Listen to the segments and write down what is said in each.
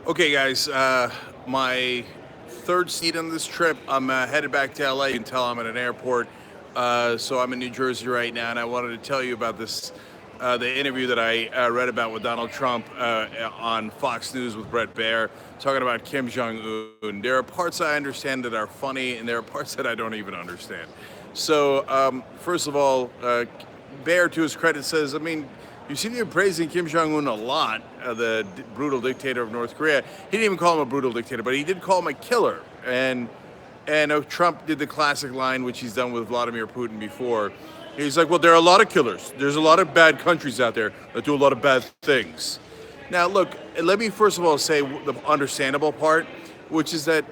Okay, guys, my third seat on this trip. I'm headed back to LA. You can tell I'm at an airport. So I'm in New Jersey right now, and I wanted to tell you about the interview that I read about with Donald Trump on Fox News with Brett Baer, talking about Kim Jong Un. There are parts I understand that are funny, and there are parts that I don't even understand. So, first of all, Baer, to his credit, says, you seem to be praising Kim Jong Un a lot, brutal dictator of North Korea. He didn't even call him a brutal dictator, but he did call him a killer. And Trump did the classic line, which he's done with Vladimir Putin before. He's like, well, there are a lot of killers. There's a lot of bad countries out there that do a lot of bad things. Now, look, let me first of all say the understandable part, which is that,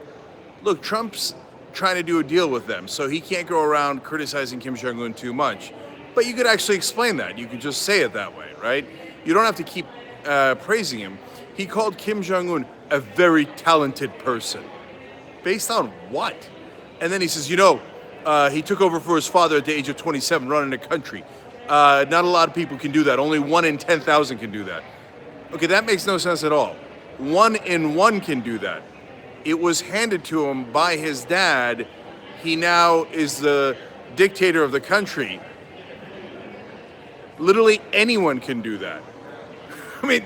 look, Trump's trying to do a deal with them, so he can't go around criticizing Kim Jong Un too much. But you could actually explain that. You could just say it that way, right? You don't have to keep praising him. He called Kim Jong Un a very talented person. Based on what? And then he says, he took over for his father at the age of 27, running a country. Not a lot of people can do that. Only 1 in 10,000 can do that. Okay, that makes no sense at all. 1 in 1 can do that. It was handed to him by his dad. He now is the dictator of the country. Literally anyone can do that. I mean,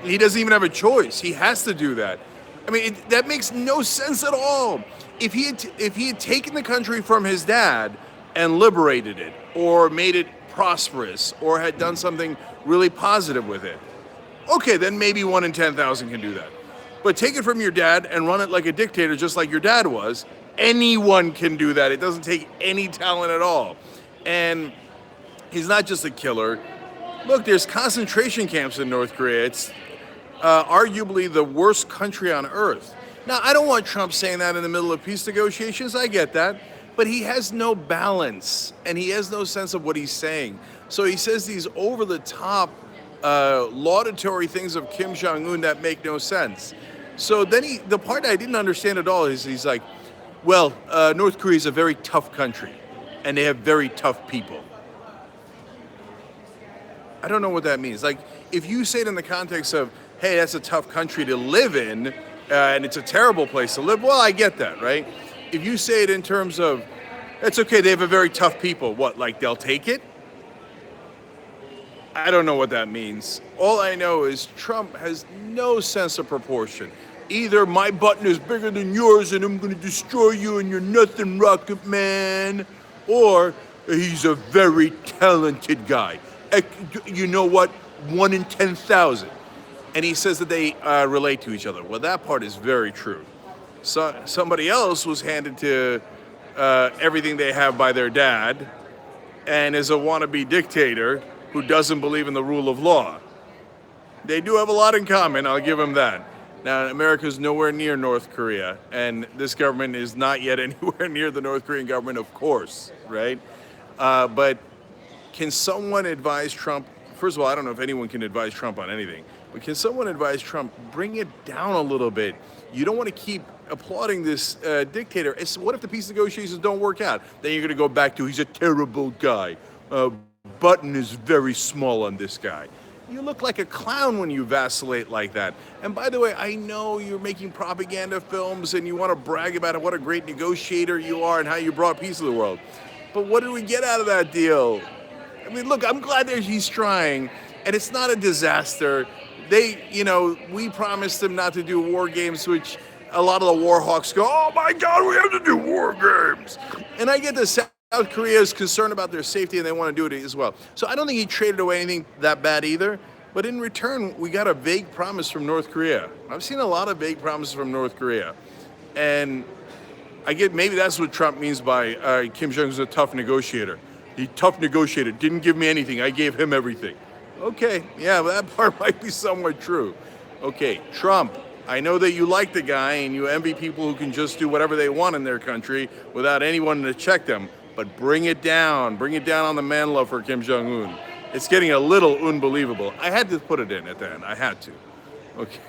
he doesn't even have a choice. He has to do that. That makes no sense at all. If he had taken the country from his dad and liberated it, or made it prosperous, or had done something really positive with it, okay, then maybe 1 in 10,000 can do that. But take it from your dad and run it like a dictator, just like your dad was. Anyone can do that. It doesn't take any talent at all. And he's not just a killer. Look, there's concentration camps in North Korea. It's arguably the worst country on earth. Now, I don't want Trump saying that in the middle of peace negotiations. I get that. But he has no balance, and he has no sense of what he's saying. So he says these over-the-top laudatory things of Kim Jong-un that make no sense. So then the part I didn't understand at all is he's like, well, North Korea is a very tough country, and they have very tough people. I don't know what that means. Like, if you say it in the context of, hey, that's a tough country to live in, and it's a terrible place to live, well, I get that, right? If you say it in terms of, it's okay, they have a very tough people, what, like they'll take it? I don't know what that means. All I know is Trump has no sense of proportion. Either my button is bigger than yours and I'm going to destroy you and you're nothing, Rocket Man, or he's a very talented guy. You know what? 1 in 10,000. And he says that they relate to each other. Well, that part is very true. So somebody else was handed to everything they have by their dad and is a wannabe dictator who doesn't believe in the rule of law. They do have a lot in common, I'll give them that. Now, America's nowhere near North Korea, and this government is not yet anywhere near the North Korean government, of course, right? But can someone advise Trump? First of all, I don't know if anyone can advise Trump on anything, but can someone advise Trump, bring it down a little bit? You don't want to keep applauding this dictator. What if the peace negotiations don't work out? Then you're going to go back to, he's a terrible guy. Button is very small on this guy. You look like a clown when you vacillate like that. And by the way, I know you're making propaganda films and you want to brag about what a great negotiator you are and how you brought peace to the world. But what did we get out of that deal? Look, I'm glad that he's trying, and it's not a disaster. We promised him not to do war games, which a lot of the war hawks go, oh my God, we have to do war games. And I get the South Korea is concerned about their safety and they want to do it as well. So I don't think he traded away anything that bad either. But in return, we got a vague promise from North Korea. I've seen a lot of vague promises from North Korea. And I get maybe that's what Trump means by Kim Jong-un's a tough negotiator. He tough negotiator, didn't give me anything. I gave him everything. Okay, yeah, but that part might be somewhat true. Okay, Trump, I know that you like the guy and you envy people who can just do whatever they want in their country without anyone to check them. But bring it down on the man love for Kim Jong-un. It's getting a little unbelievable. I had to put it in at the end. I had to. Okay.